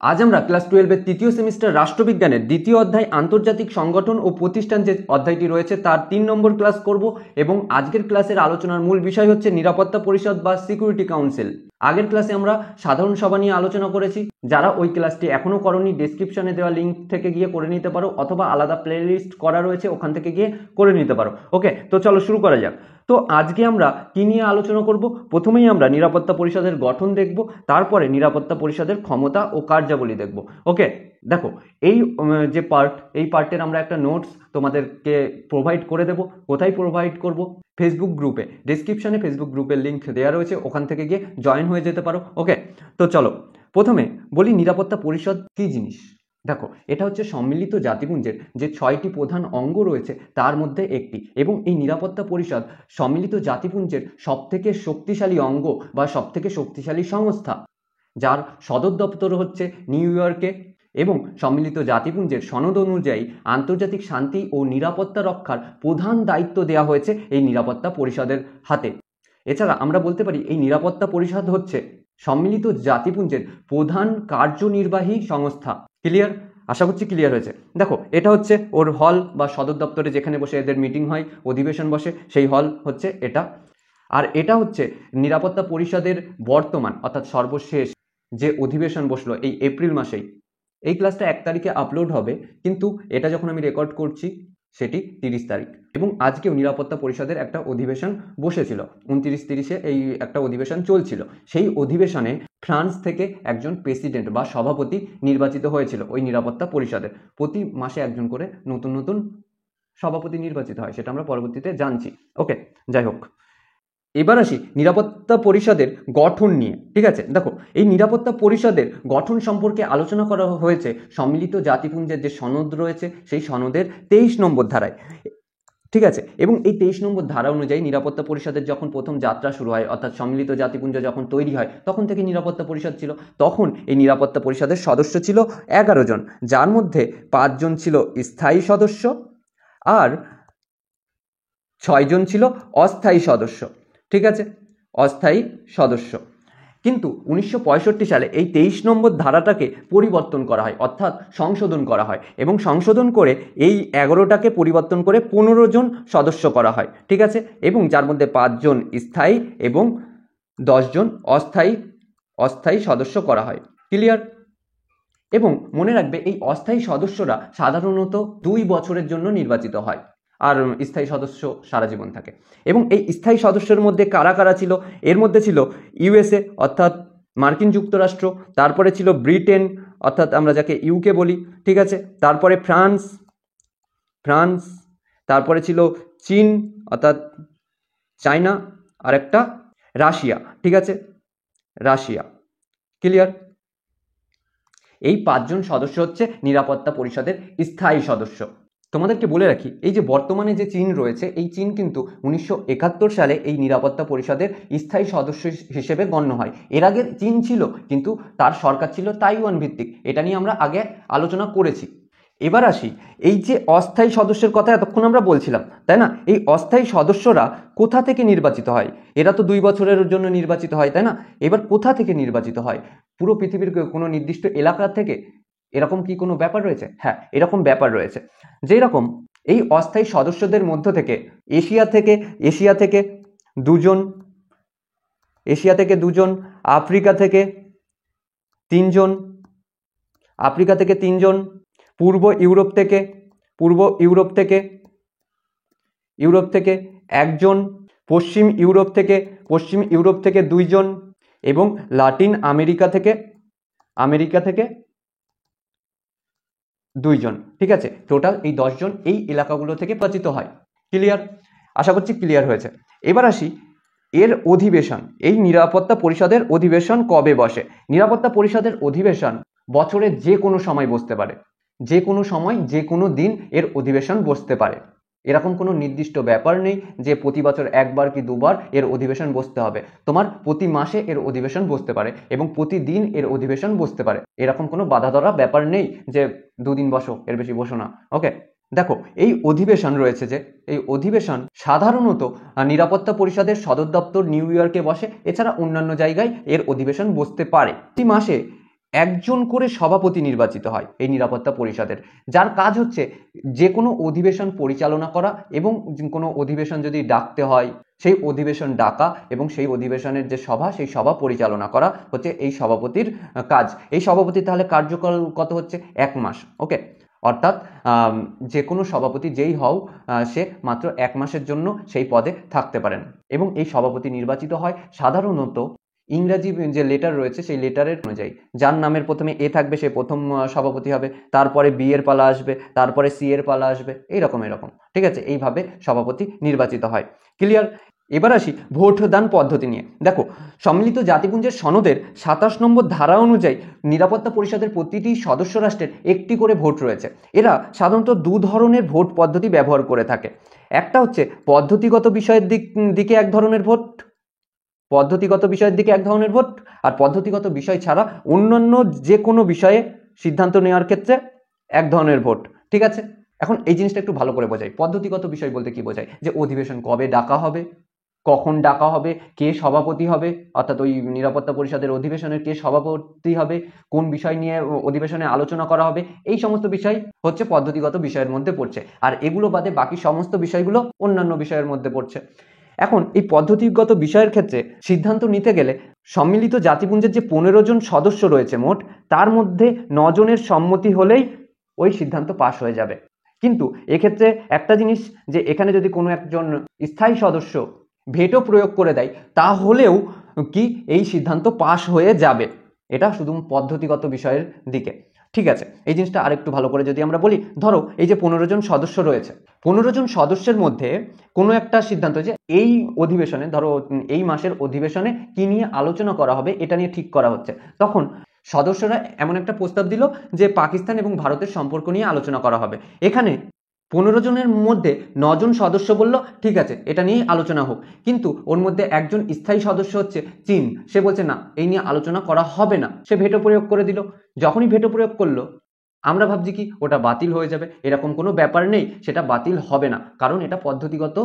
আজ আমরা ক্লাস 12-এর তৃতীয় সেমিস্টার রাষ্ট্রবিজ্ঞানের দ্বিতীয় অধ্যায় আন্তর্জাতিক সংগঠন ও প্রতিষ্ঠান যে অধ্যায়টি রয়েছে তার 3 নম্বর ক্লাস করব এবং আজকের ক্লাসের আলোচনার মূল বিষয় হচ্ছে নিরাপত্তা পরিষদ বা সিকিউরিটি কাউন্সিল। আগের ক্লাসে আমরা সাধারণ সভা নিয়ে আলোচনা করেছি। যারা ওই ক্লাসটি এখনো করনি ডেসক্রিপশনে দেওয়া লিঙ্ক থেকে গিয়ে করে নিতে পারো, অথবা আলাদা প্লেলিস্ট করা রয়েছে ওখান থেকে গিয়ে করে নিতে পারো। ওকে, তো চলো শুরু করা যাক। তো আজকে আমরা কি নিয়ে আলোচনা করব? প্রথমেই আমরা নিরাপত্তা পরিষদের গঠন দেখব, তারপরে নিরাপত্তা পরিষদের ক্ষমতা ও কার্যাবলী দেখব। ওকে, দেখো এই যে এই পার্টের আমরা একটা নোটস তোমাদেরকে প্রোভাইড করে দেব। কোথায় প্রোভাইড করব? ফেসবুক গ্রুপে, ডেসক্রিপশনে ফেসবুক গ্রুপের লিঙ্ক দেওয়া রয়েছে, ওখান থেকে গিয়ে জয়েন হয়ে যেতে পারো। ওকে, তো চলো প্রথমে বলি নিরাপত্তা পরিষদ কি জিনিস। দেখো, এটা হচ্ছে সম্মিলিত জাতিপুঞ্জের যে 6টি প্রধান অঙ্গ রয়েছে তার মধ্যে একটি, এবং এই নিরাপত্তা পরিষদ সম্মিলিত জাতিপুঞ্জের সবথেকে শক্তিশালী অঙ্গ বা সবথেকে শক্তিশালী সংস্থা, যার সদর দপ্তর হচ্ছে নিউ ইয়র্কে, এবং সম্মিলিত জাতিপুঞ্জের সনদ অনুযায়ী আন্তর্জাতিক শান্তি ও নিরাপত্তা রক্ষার প্রধান দায়িত্ব দেওয়া হয়েছে এই নিরাপত্তা পরিষদের হাতে। এছাড়া আমরা বলতে পারি এই নিরাপত্তা পরিষদ হচ্ছে সম্মিলিত জাতিপুঞ্জের প্রধান কার্যনির্বাহী সংস্থা। ক্লিয়ার? আশা করছি ক্লিয়ার হয়েছে। দেখো, এটা হচ্ছে ওর হল বা সদর দপ্তরে যেখানে বসে এদের মিটিং হয়, অধিবেশন বসে, সেই হল হচ্ছে এটা। আর এটা হচ্ছে নিরাপত্তা পরিষদের বর্তমান অর্থাৎ সর্বশেষ যে অধিবেশন বসলো এই এপ্রিল মাসেই। এই ক্লাসটা 1 তারিখে আপলোড হবে, কিন্তু এটা যখন আমি রেকর্ড করছি সেটি 30 তারিখ, এবং আজকেও নিরাপত্তা পরিষদের একটা অধিবেশন বসেছিল। 29-30-এ এই একটা অধিবেশন চলছিল। সেই অধিবেশনে ফ্রান্স থেকে একজন প্রেসিডেন্ট বা সভাপতি নির্বাচিত হয়েছিল ওই নিরাপত্তা পরিষদের। প্রতি মাসে একজন করে নতুন নতুন সভাপতি নির্বাচিত হয়, সেটা আমরা পরবর্তীতে জানছি। ওকে, যাই হোক, এবার আসি নিরাপত্তা পরিষদের গঠন নিয়ে। ঠিক আছে, দেখো এই নিরাপত্তা পরিষদের গঠন সম্পর্কে আলোচনা করা হয়েছে সম্মিলিত জাতিপুঞ্জের যে সনদ রয়েছে সেই সনদের 23 নম্বর ধারায়। ঠিক আছে, এবং এই 23 নম্বর ধারা অনুযায়ী নিরাপত্তা পরিষদের যখন প্রথম যাত্রা শুরু হয়, অর্থাৎ সম্মিলিত জাতিপুঞ্জ যখন তৈরি হয় তখন থেকে নিরাপত্তা পরিষদ ছিল। তখন এই নিরাপত্তা পরিষদের সদস্য ছিল 11 জন, যার মধ্যে 5 জন ছিল স্থায়ী সদস্য আর 6 জন ছিল অস্থায়ী সদস্য। ঠিক আছে, অস্থায়ী সদস্য। কিন্তু 1965 সালে এই 23 নম্বর ধারাটাকে পরিবর্তন করা হয়, অর্থাৎ সংশোধন করা হয়, এবং সংশোধন করে এই 11টাকে পরিবর্তন করে 15 জন সদস্য করা হয়। ঠিক আছে, এবং যার মধ্যে 5 জন স্থায়ী এবং 10 জন অস্থায়ী সদস্য করা হয়। ক্লিয়ার? এবং মনে রাখবে এই অস্থায়ী সদস্যরা সাধারণত 2 বছরের জন্য নির্বাচিত হয়, আর স্থায়ী সদস্য সারা জীবন থাকে। এবং এই স্থায়ী সদস্যের মধ্যে কারা কারা ছিল? এর মধ্যে ছিল ইউএসএ অর্থাৎ মার্কিন যুক্তরাষ্ট্র, তারপরে ছিল ব্রিটেন অর্থাৎ আমরা যাকে ইউকে বলি। ঠিক আছে, তারপরে ফ্রান্স, তারপরে ছিল চীন অর্থাৎ চায়না, আর একটা রাশিয়া। ঠিক আছে, রাশিয়া। ক্লিয়ার? এই 5 জন সদস্য হচ্ছে নিরাপত্তা পরিষদের স্থায়ী সদস্য। তোমাদেরকে বলে রাখি, এই যে বর্তমানে যে চীন রয়েছে এই চীন কিন্তু 1971 সালে এই নিরাপত্তা পরিষদের স্থায়ী সদস্য হিসেবে গণ্য হয়। এর আগে চীন ছিল, কিন্তু তার সরকার ছিল তাইওয়ান ভিত্তিক। এটা নিয়ে আমরা আগে আলোচনা করেছি। এবার আসি, এই যে অস্থায়ী সদস্যের কথা এতক্ষণ আমরা বলছিলাম, তাই না? এই অস্থায়ী সদস্যরা কোথা থেকে নির্বাচিত হয়? এরা তো 2 বছরের জন্য নির্বাচিত হয়, তাই না? এবার কোথা থেকে নির্বাচিত হয়? পুরো পৃথিবীর কোনো নির্দিষ্ট এলাকা থেকে? এরকম কি কোনো ব্যাপার রয়েছে? হ্যাঁ, এরকম ব্যাপার রয়েছে। যেই রকম এই অস্থায়ী সদস্যদের মধ্য থেকে এশিয়া থেকে 2 জন, আফ্রিকা থেকে 3 জন, পূর্ব ইউরোপ থেকে 1 জন, পশ্চিম ইউরোপ থেকে 2 জন, এবং লাতিন আমেরিকা থেকে 2 জন। ঠিক আছে, টোটাল এই 10 জন এই এলাকাগুলো থেকে নির্বাচিত হয়। ক্লিয়ার? আশা করছি ক্লিয়ার হয়েছে। এবার আসি এর অধিবেশন। এই নিরাপত্তা পরিষদের অধিবেশন কবে বসে? নিরাপত্তা পরিষদের অধিবেশন বছরের যে কোনো সময় বসতে পারে, যে কোনো সময় যে কোনো দিন এর অধিবেশন বসতে পারে। এরকম কোনো নির্দিষ্ট ব্যাপার নেই যে প্রতি বছর 1 বার কি 2 বার এর অধিবেশন বসতে হবে। তোমার প্রতি মাসে এর অধিবেশন বসতে পারে এবং প্রতিদিন এর অধিবেশন বসতে পারে। এরকম কোনো বাধা ধরা ব্যাপার নেই যে 2 দিন বসো, এর বেশি বসো না। ওকে, দেখো এই অধিবেশন রয়েছে যে এই অধিবেশন সাধারণত নিরাপত্তা পরিষদের সদর দপ্তর নিউ ইয়র্কে বসে। এছাড়া অন্যান্য জায়গায় এর অধিবেশন বসতে পারে। প্রতি মাসে একজন করে সভাপতি নির্বাচিত হয় এই নিরাপত্তা পরিষদের, যার কাজ হচ্ছে যে কোনো অধিবেশন পরিচালনা করা এবং কোনো অধিবেশন যদি ডাকতে হয় সেই অধিবেশন ডাকা এবং সেই অধিবেশনের যে সভা সেই সভা পরিচালনা করা হচ্ছে এই সভাপতির কাজ। এই সভাপতি তাহলে কার্যকাল কত হচ্ছে? 1 মাস। ওকে, অর্থাৎ যে কোনো সভাপতি যেই হও সে মাত্র 1 মাসের জন্য সেই পদে থাকতে পারেন এবং এই সভাপতি নির্বাচিত হয় সাধারণত ইংরাজি যে লেটার রয়েছে সেই লেটারের অনুযায়ী। যার নামের প্রথমে এ থাকবে সে প্রথম সভাপতি হবে, তারপরে বি এর পালা আসবে, তারপরে সি এর পালা আসবে, এরকম। ঠিক আছে, এইভাবে সভাপতি নির্বাচিত হয়। ক্লিয়ার? এবার আসি ভোট দান পদ্ধতি নিয়ে। দেখো, সম্মিলিত জাতিপুঞ্জের সনদের 27 নম্বর ধারা অনুযায়ী নিরাপত্তা পরিষদের প্রতিটি সদস্য রাষ্ট্রের একটি করে ভোট রয়েছে। এরা সাধারণত 2 ধরনের ভোট পদ্ধতি ব্যবহার করে থাকে। একটা হচ্ছে পদ্ধতিগত বিষয়ের দিকে এক ধরনের ভোট, পদ্ধতিগত বিষয়ের দিকে এক ধরনের ভোট, আর পদ্ধতিগত বিষয় ছাড়া অন্যান্য যে কোনো বিষয়ে সিদ্ধান্ত নেওয়ার ক্ষেত্রে এক ধরনের ভোট। ঠিক আছে, এখন এই জিনিসটা একটু ভালো করে বোঝাই। পদ্ধতিগত বিষয় বলতে কি বোঝায়? যে অধিবেশন কবে ডাকা হবে, কখন ডাকা হবে, কে সভাপতি হবে, অর্থাৎ ওই নিরাপত্তা পরিষদের অধিবেশনের কে সভাপতি হবে, কোন বিষয় নিয়ে অধিবেশনে আলোচনা করা হবে, এই সমস্ত বিষয় হচ্ছে পদ্ধতিগত বিষয়ের মধ্যে পড়ছে। আর এগুলো বাদে বাকি সমস্ত বিষয়গুলো অন্যান্য বিষয়ের মধ্যে পড়ছে। এখন এই পদ্ধতিগত বিষয়ের ক্ষেত্রে সিদ্ধান্ত নিতে গেলে সম্মিলিত জাতিপুঞ্জের যে 15 জন সদস্য রয়েছে মোট, তার মধ্যে 9 জনের সম্মতি হলেই ওই সিদ্ধান্ত পাশ হয়ে যাবে। কিন্তু এক্ষেত্রে একটা জিনিস, যে এখানে যদি কোনো একজন স্থায়ী সদস্য ভেটো প্রয়োগ করে দেয় তাহলেও কি এই সিদ্ধান্ত পাশ হয়ে যাবে। এটা শুধু পদ্ধতিগত বিষয়ের দিকে। ঠিক আছে, এই জিনিসটা আরেকটু ভালো করে যদি আমরা বলি, ধরো এই যে 15 জন সদস্য রয়েছে, 15 জন সদস্যের মধ্যে কোনো একটা সিদ্ধান্ত, যে এই অধিবেশনে, ধরো এই মাসের অধিবেশনে কি নিয়ে আলোচনা করা হবে এটা নিয়ে ঠিক করা হচ্ছে, তখন সদস্যরা এমন একটা প্রস্তাব দিল যে পাকিস্তান এবং ভারতের সম্পর্ক নিয়ে আলোচনা করা হবে। এখানে 15 জনের মধ্যে 9 জন সদস্য বলল ঠিক আছে এটা নিয়ে আলোচনা হোক, কিন্তু ওর মধ্যে একজন স্থায়ী সদস্য হচ্ছে চীন, সে বলছে না এই নিয়ে আলোচনা করা হবে না, সে ভেটো প্রয়োগ করে দিল। যখনই ভেটো প্রয়োগ করলো আমরা ভাবছি কি ওটা বাতিল হয়ে যাবে, এরকম কোনো ব্যাপার নেই, সেটা বাতিল হবে না, কারণ এটা পদ্ধতিগত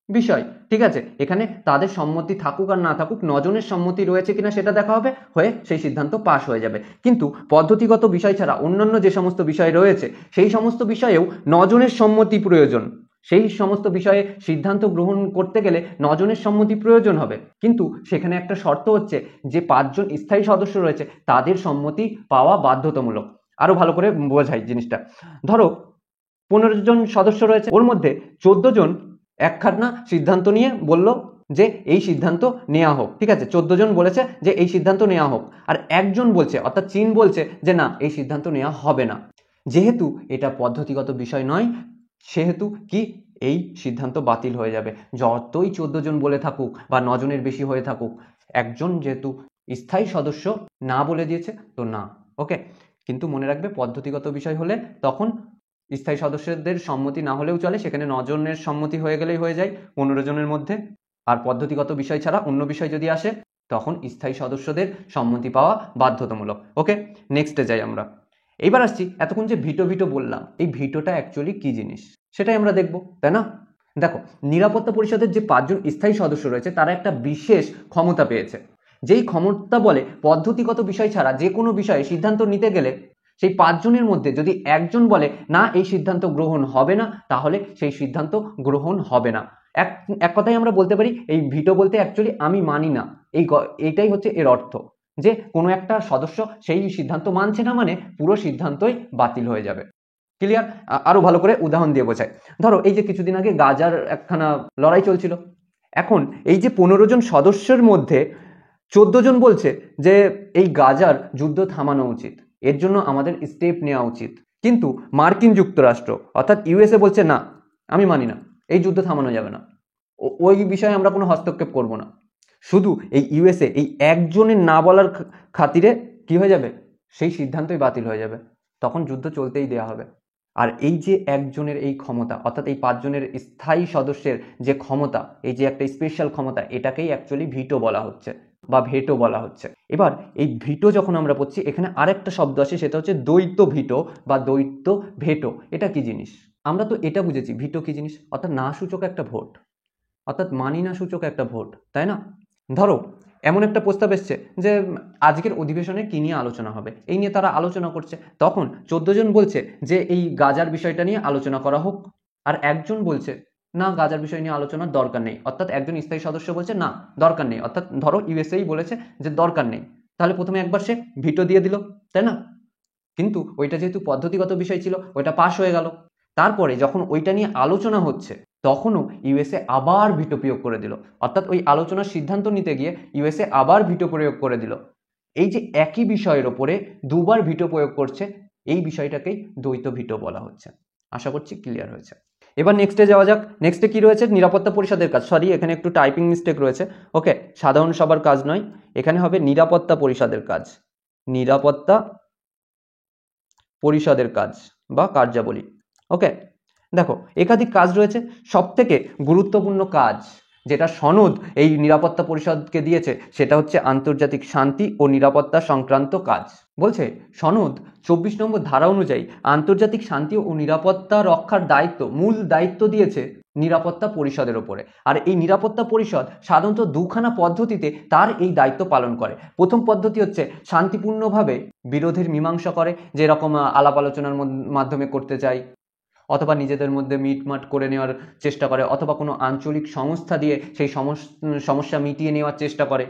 বিষয়। ঠিক আছে, এখানে তাদের সম্মতি থাকুক আর না থাকুক, 9 জনের সম্মতি রয়েছে কিনা সেটা দেখা হবে, হয়ে সেই সিদ্ধান্ত পাশ হয়ে যাবে। কিন্তু পদ্ধতিগত বিষয় ছাড়া অন্যান্য যে সমস্ত বিষয় রয়েছে সেই সমস্ত বিষয়েও 9 জনের সম্মতি প্রয়োজন। সেই সমস্ত বিষয়ে সিদ্ধান্ত গ্রহণ করতে গেলে 9 জনের সম্মতি প্রয়োজন হবে, কিন্তু সেখানে একটা শর্ত হচ্ছে যে 5 জন স্থায়ী সদস্য রয়েছে তাদের সম্মতি পাওয়া বাধ্যতামূলক। আরো ভালো করে বোঝাই জিনিসটা, ধরো 15 জন সদস্য রয়েছে, ওর মধ্যে 14 জন একখানা সিদ্ধান্ত নিয়ে বলল যে এই সিদ্ধান্ত নেওয়া হোক। ঠিক আছে, 14 জন বলেছে যে এই সিদ্ধান্ত নেওয়া হোক, আর একজন বলছে অর্থাৎ চীন বলছে যে না এই সিদ্ধান্ত নেওয়া হবে না। যেহেতু এটা পদ্ধতিগত বিষয় নয় সেহেতু কি এই সিদ্ধান্ত বাতিল হয়ে যাবে, যতই 14 জন বলে থাকুক বা 9 জনের বেশি হয়ে থাকুক, একজন যেহেতু স্থায়ী সদস্য না বলে দিয়েছে তো না। ওকে, কিন্তু মনে রাখবে পদ্ধতিগত বিষয় হলে তখন স্থায়ী সদস্যদের সম্মতি না হলেও চলে, সেখানে 9 জনের সম্মতি হয়ে গেলেই হয়ে যায় 15 জনের মধ্যে। আর পদ্ধতিগত বিষয় ছাড়া অন্য বিষয় যদি আসে তখন স্থায়ী সদস্যদের সম্মতি পাওয়া বাধ্যতামূলক। ওকে, নেক্সটে যাই আমরা। এইবার আসছি, এতক্ষণ যে ভিটো ভিটো বললাম, এই ভিটোটা অ্যাকচুয়ালি কি জিনিস সেটাই আমরা দেখব, তাই না? দেখো, নিরাপত্তা পরিষদের যে 5 জন স্থায়ী সদস্য রয়েছে তারা একটা বিশেষ ক্ষমতা পেয়েছে, যেই ক্ষমতা বলে পদ্ধতিগত বিষয় ছাড়া যে কোনো বিষয়ে সিদ্ধান্ত নিতে গেলে সেই 5 জনের মধ্যে যদি একজন বলে না এই সিদ্ধান্ত গ্রহণ হবে না, তাহলে সেই সিদ্ধান্ত গ্রহণ হবে না। এক কথায় আমরা বলতে পারি এই ভিটো বলতে অ্যাকচুয়ালি আমি মানি না, এইটাই হচ্ছে এর অর্থ, যে কোনো একটা সদস্য সেই সিদ্ধান্ত মানছে না মানে পুরো সিদ্ধান্তই বাতিল হয়ে যাবে। ক্লিয়ার? আরো ভালো করে উদাহরণ দিয়ে বোঝায়, ধরো এই যে কিছুদিন আগে গাজার একখানা লড়াই চলছিল, এখন এই যে 15 জন সদস্যের মধ্যে 14 জন বলছে যে এই গাজার যুদ্ধ থামানো উচিত, এর জন্য আমাদের স্টেপ নেওয়া উচিত, কিন্তু মার্কিন যুক্তরাষ্ট্র অর্থাৎ ইউএসএ বলছে না আমি মানি না, এই যুদ্ধ থামানো যাবে না, ওই বিষয়ে আমরা কোনো হস্তক্ষেপ করব না। শুধু এই ইউএসএ এই একজনের না বলার খাতিরে কি হয়ে যাবে, সেই সিদ্ধান্তই বাতিল হয়ে যাবে, তখন যুদ্ধ চলতেই দেওয়া হবে। আর এই যে একজনের এই ক্ষমতা অর্থাৎ এই 5 জনের স্থায়ী সদস্যের যে ক্ষমতা, এই যে একটা স্পেশাল ক্ষমতা, এটাকেই অ্যাকচুয়ালি ভিটো বলা হচ্ছে বা ভেটো বলা হচ্ছে। এবার এই ভিটো যখন আমরা পড়ছি এখানে আরেকটা শব্দ আসে, সেটা হচ্ছে দ্বৈত ভিটো বা দ্বৈত ভেটো। এটা কি জিনিস? আমরা তো এটা বুঝেছি ভিটো কি জিনিস, অর্থাৎ না সূচক একটা ভোট, অর্থাৎ মানি না সূচক একটা ভোট, তাই না? ধরো এমন একটা প্রস্তাব এসছে যে আজকের অধিবেশনে কি নিয়ে আলোচনা হবে, এই নিয়ে তারা আলোচনা করছে। তখন 14 জন বলছে যে এই গাজার বিষয়টা নিয়ে আলোচনা করা হোক, আর একজন বলছে না গাজার বিষয় নিয়ে আলোচনার দরকার নেই, অর্থাৎ একজন স্থায়ী সদস্য বলছে না দরকার নেই, অর্থাৎ ধরো ইউএসএই বলেছে যে দরকার নেই, তাহলে প্রথমে একবার সে ভিটো দিয়ে দিল, তাই না? কিন্তু ওইটা যেহেতু পদ্ধতিগত বিষয় ছিল ওইটা পাশ হয়ে গেল। তারপরে যখন ওইটা নিয়ে আলোচনা হচ্ছে তখনও ইউএসএ আবার ভিটো প্রয়োগ করে দিল, অর্থাৎ ওই আলোচনার সিদ্ধান্ত নিতে গিয়ে ইউএসএ আবার ভিটো প্রয়োগ করে দিল। এই যে একই বিষয়ের ওপরে দুবার ভিটো প্রয়োগ করছে, এই বিষয়টাকেই দ্বৈত ভিটো বলা হচ্ছে। আশা করছি ক্লিয়ার হয়েছে। এবার নেক্সটে যাওয়া যাক। নেক্সটে কি রয়েছে, নিরাপত্তা পরিষদের কাজ। সরি, এখানে একটু টাইপিং মিস্টেক রয়েছে। ওকে, সাধারণ সভার কাজ নয়, এখানে হবে নিরাপত্তা পরিষদের কাজ। নিরাপত্তা পরিষদের কাজ বা কার্যাবলী। ওকে, দেখো একাধিক কাজ রয়েছে। সব থেকে গুরুত্বপূর্ণ কাজ যেটা সনদ এই নিরাপত্তা পরিষদকে দিয়েছে সেটা হচ্ছে আন্তর্জাতিক শান্তি ও নিরাপত্তা সংক্রান্ত কাজ। বলছে সনদ 24 নম্বর ধারা অনুযায়ী আন্তর্জাতিক শান্তি ও নিরাপত্তা রক্ষার দায়িত্ব, মূল দায়িত্ব দিয়েছে নিরাপত্তা পরিষদের ওপরে। আর এই নিরাপত্তা পরিষদ সাধারণত দুখানা পদ্ধতিতে তার এই দায়িত্ব পালন করে। প্রথম পদ্ধতি হচ্ছে শান্তিপূর্ণভাবে বিরোধের মীমাংসা করে, যেরকম আলাপ আলোচনার মাধ্যমে করতে চাই, অথবা নিজেদের মধ্যে মিটমাট করে নেওয়ার চেষ্টা করে, অথবা কোনো আঞ্চলিক সংস্থা দিয়ে সেই সমস্যা মিটিয়ে নেওয়ার চেষ্টা করে।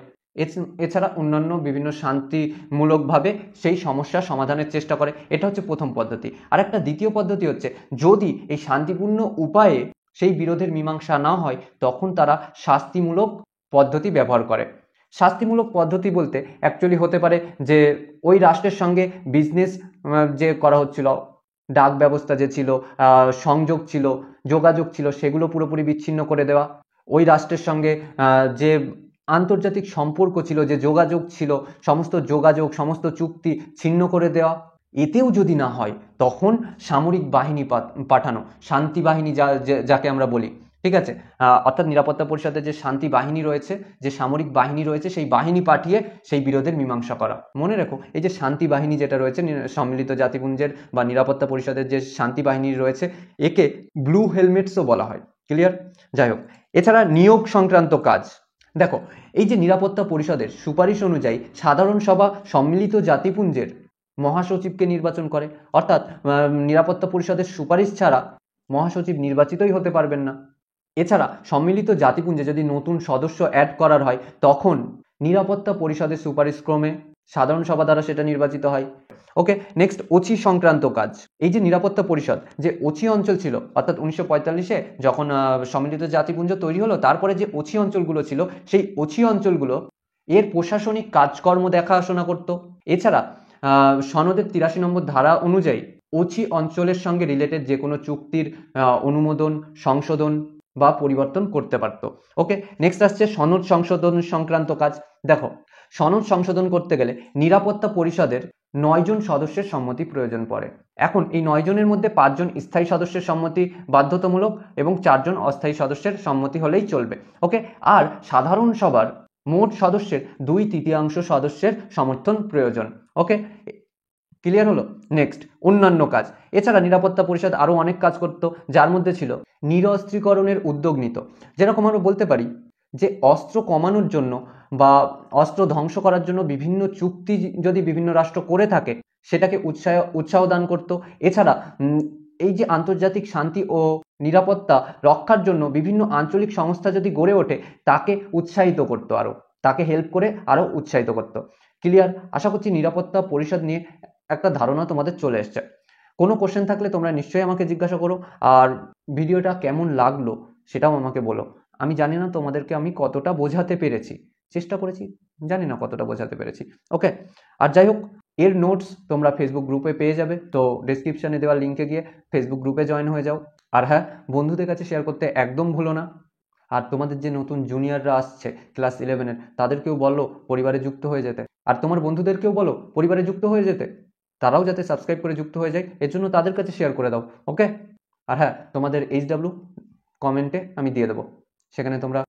এছাড়া অন্যান্য বিভিন্ন শান্তিমূলকভাবে সেই সমস্যা সমাধানের চেষ্টা করে। এটা হচ্ছে প্রথম পদ্ধতি। আর একটা দ্বিতীয় পদ্ধতি হচ্ছে যদি এই শান্তিপূর্ণ উপায়ে সেই বিরোধের মীমাংসা না হয় তখন তারা শাস্তিমূলক পদ্ধতি ব্যবহার করে। শাস্তিমূলক পদ্ধতি বলতে অ্যাকচুয়ালি হতে পারে যে ওই রাষ্ট্রের সঙ্গে বিজনেস যে করা হচ্ছিল, ডাক ব্যবস্থা যে ছিল, সংযোগ ছিল, যোগাযোগ ছিল, সেগুলো পুরোপুরি বিচ্ছিন্ন করে দেওয়া। ওই রাষ্ট্রের সঙ্গে যে আন্তর্জাতিক সম্পর্ক ছিল, যে যোগাযোগ ছিল, সমস্ত যোগাযোগ, সমস্ত চুক্তি ছিন্ন করে দেওয়া। এতেও যদি না হয় তখন সামরিক বাহিনী পাঠানো, শান্তি বাহিনী যাকে আমরা বলি, ঠিক আছে? অর্থাৎ নিরাপত্তা পরিষদের যে শান্তি বাহিনী রয়েছে, যে সামরিক বাহিনী রয়েছে, সেই বাহিনী পাঠিয়ে সেই বিরোধের মীমাংসা করা। মনে রেখো এই যে শান্তি বাহিনী যেটা রয়েছে সম্মিলিত জাতিপুঞ্জের বা নিরাপত্তা পরিষদের যে শান্তি বাহিনী রয়েছে, একে ব্লু হেলমেটসও বলা হয়। ক্লিয়ার? যাই হোক, এছাড়া নিয়োগ সংক্রান্ত কাজ। দেখো এই যে নিরাপত্তা পরিষদের সুপারিশ অনুযায়ী সাধারণ সভা সম্মিলিত জাতিপুঞ্জের মহাসচিবকে নির্বাচন করে, অর্থাৎ নিরাপত্তা পরিষদের সুপারিশ ছাড়া মহাসচিব নির্বাচিতই হতে পারবেন না। এছাড়া সম্মিলিত জাতিপুঞ্জে যদি নতুন সদস্য অ্যাড করার হয় তখন নিরাপত্তা পরিষদের সুপারিশ ক্রমে সাধারণ সভা দ্বারা সেটা নির্বাচিত হয়। ওকে, নেক্সট ওচি সংক্রান্ত কাজ। এই যে নিরাপত্তা পরিষদ যে ওচি অঞ্চল ছিল, অর্থাৎ 1945-এ যখন সম্মিলিত জাতিপুঞ্জ তৈরি হলো, তারপরে যে ওচি অঞ্চলগুলো ছিল সেই ওচি অঞ্চলগুলো এর প্রশাসনিক কাজকর্ম দেখাশোনা করত। এছাড়া সনদের 83 নম্বর ধারা অনুযায়ী ওচি অঞ্চলের সঙ্গে রিলেটেড যে কোনো চুক্তির অনুমোদন, সংশোধন বা পরিবর্তন করতে পারত। ওকে, নেক্সট আসছে সনদ সংশোধন সংক্রান্ত কাজ। দেখো সনদ সংশোধন করতে গেলে নিরাপত্তা পরিষদের 9 জন সদস্যের সম্মতি প্রয়োজন পড়ে। এখন এই 9 জনের মধ্যে 5 জন স্থায়ী সদস্যের সম্মতি বাধ্যতামূলক এবং 4 জন অস্থায়ী সদস্যের সম্মতি হলেই চলবে। ওকে, আর সাধারণ সভার মোট সদস্যের 2/3 সদস্যের সমর্থন প্রয়োজন। ওকে, ক্লিয়ার হলো? নেক্সট অন্যান্য কাজ। এছাড়া নিরাপত্তা পরিষদ আরো অনেক কাজ করত, যার মধ্যে ছিল নিরস্ত্রীকরণের উদ্যোগ নিত। যেরকম আমরা বলতে পারি যে অস্ত্র কমানোর জন্য বা অস্ত্র ধ্বংস করার জন্য বিভিন্ন চুক্তি যদি বিভিন্ন রাষ্ট্র করে থাকে সেটাকে উৎসাহ দান করত। এছাড়া এই যে আন্তর্জাতিক শান্তি ও নিরাপত্তা রক্ষার জন্য বিভিন্ন আঞ্চলিক সংস্থা যদি গড়ে ওঠে তাকে উৎসাহিত করতো, আরো তাকে হেল্প করে আরো উৎসাহিত করতো। ক্লিয়ার? আশা করছি নিরাপত্তা পরিষদ নিয়ে একটা ধারণা তোমাদের চলে এসছে। কোনো কোশ্চেন থাকলে তোমরা নিশ্চয়ই আমাকে জিজ্ঞাসা করো, আর ভিডিওটা কেমন লাগলো সেটাও আমাকে বলো। আমি জানি না তোমাদেরকে আমি কতটা বোঝাতে পেরেছি, চেষ্টা করেছি, জানি না কতটা বোঝাতে পেরেছি। ওকে, আর যাই হোক এর নোটস তোমরা ফেসবুক গ্রুপে পেয়ে যাবে, তো ডেসক্রিপশনে দেওয়া লিঙ্কে গিয়ে ফেসবুক গ্রুপে জয়েন হয়ে যাও। আর হ্যাঁ, বন্ধুদের কাছে শেয়ার করতে একদম ভুলো না। আর তোমাদের যে নতুন জুনিয়ররা আসছে ক্লাস 11-এর, তাদেরকেও বলো পরিবারে যুক্ত হয়ে যেতে, আর তোমার বন্ধুদেরকেও বলো পরিবারে যুক্ত হয়ে যেতে, তারাও যাতে সাবস্ক্রাইব করে যুক্ত হয়ে যায়, এর জন্য তাদের কাছে শেয়ার করে দাও। ওকে, আর হ্যাঁ, তোমাদের HW কমেন্টে আমি দিয়ে দেবো, সেখানে তোমরা